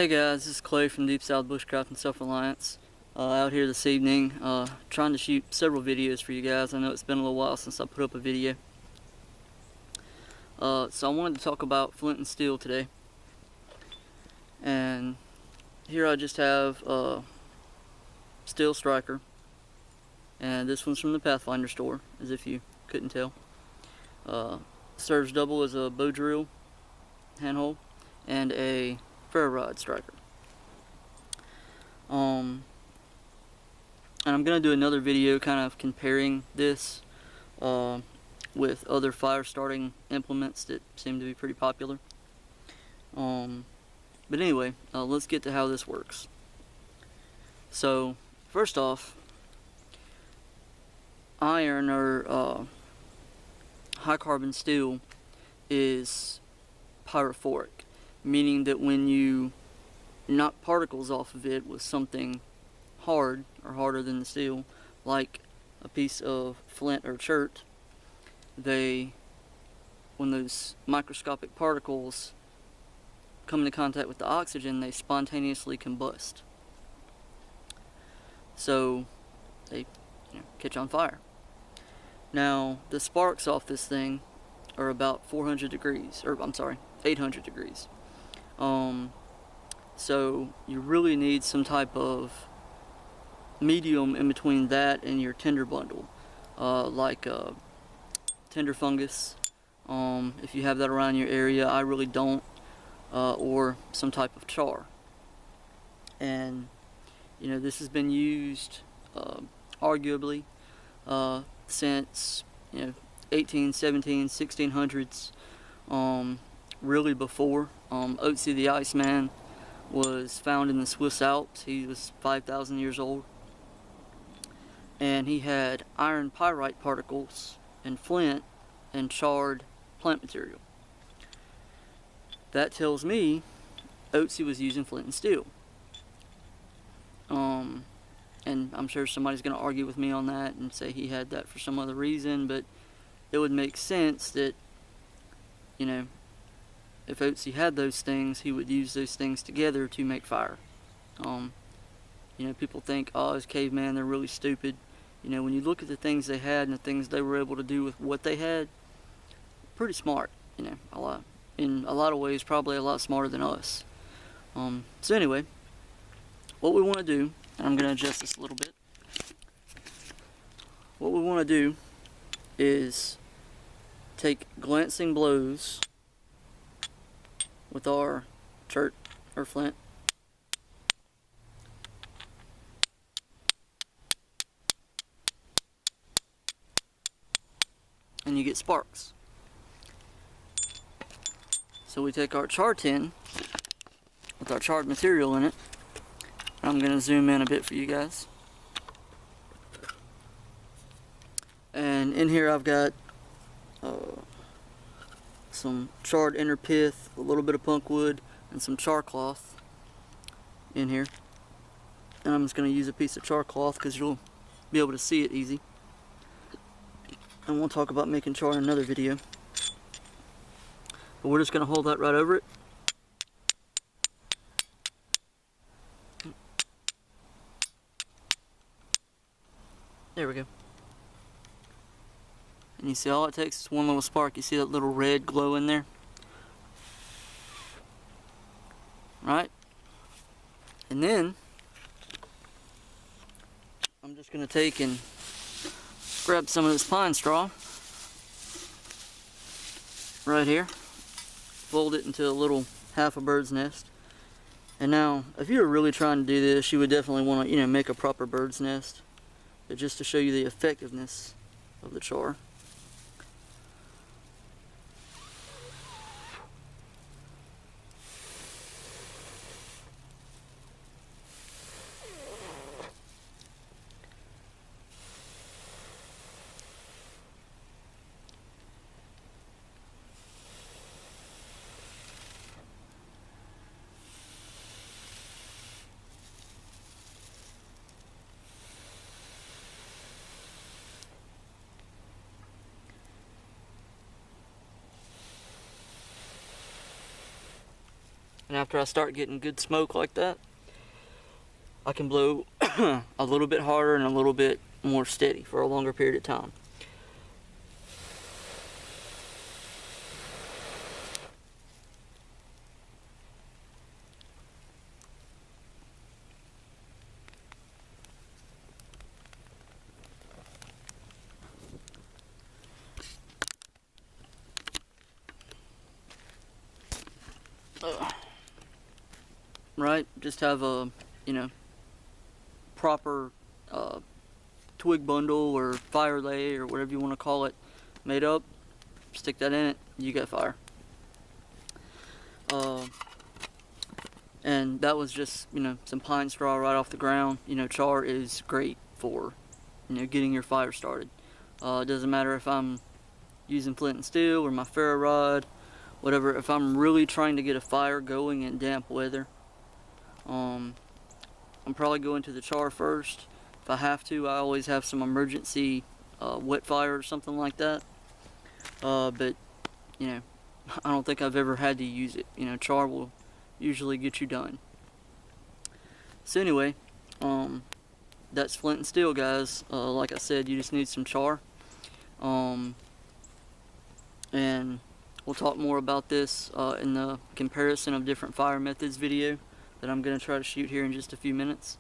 Hey guys, this is Clay from Deep South Bushcraft and Self-Reliance. Out here this evening, trying to shoot several videos for you guys. I know it's been a little while since I put up a video. So I wanted to talk about flint and steel today. And here I just have a steel striker. And this one's from the Pathfinder store, as if you couldn't tell. Serves double as a bow drill handhold and a ferro rod striker. And I'm going to do another video kind of comparing this with other fire starting implements that seem to be pretty popular. But anyway, let's get to how this works. So first off, iron or high carbon steel is pyrophoric, meaning that when you knock particles off of it with something hard or harder than the steel, like a piece of flint or chert, when those microscopic particles come into contact with the oxygen, they spontaneously combust. So they catch on fire. Now the sparks off this thing are about 400 degrees, or I'm sorry, 800 degrees. So you really need some type of medium in between that and your tinder bundle, like tinder fungus, if you have that around your area. I really don't, or some type of char. And this has been used arguably since 18, 17, 1600s, really before. Otzi the Iceman was found in the Swiss Alps. He was 5,000 years old, and he had iron pyrite particles and flint and charred plant material. That tells me Otzi was using flint and steel. And I'm sure somebody's going to argue with me on that and say he had that for some other reason, but it would make sense that, if Otzi had those things, he would use those things together to make fire. People think, oh, as cavemen, they're really stupid. When you look at the things they had and the things they were able to do with what they had, pretty smart. In a lot of ways, probably a lot smarter than us. So anyway, what we want to do, and I'm going to adjust this a little bit. What we want to do is take glancing blows with our chert or flint, and you get sparks. So we take our char tin with our charred material in it. I'm going to zoom in a bit for you guys. And in here I've got some charred inner pith, a little bit of punk wood, and some char cloth in here. And I'm just going to use a piece of char cloth because you'll be able to see it easy. And we'll talk about making char in another video. But we're just going to hold that right over it. There we go. And you see all it takes is one little spark. You see that little red glow in there? Right? And then I'm just going to take and grab some of this pine straw right here, fold it into a little half a bird's nest. And now, if you were really trying to do this, you would definitely want to, make a proper bird's nest. But just to show you the effectiveness of the char. And after I start getting good smoke like that, I can blow a little bit harder and a little bit more steady for a longer period of time. Right, just have a, you know, proper twig bundle or fire lay or whatever you want to call it made up, stick that in it, you got fire. And that was just, you know, some pine straw right off the ground. You know, char is great for, you know, getting your fire started. It doesn't matter if I'm using flint and steel or my ferro rod, whatever. If I'm really trying to get a fire going in damp weather, I'm probably going to the char first. If I have to, I always have some emergency wet fire or something like that. But, you know, I don't think I've ever had to use it. You know, char will usually get you done. So anyway, that's flint and steel, guys. Like I said, you just need some char. And we'll talk more about this in the comparison of different fire methods video that I'm going to try to shoot here in just a few minutes.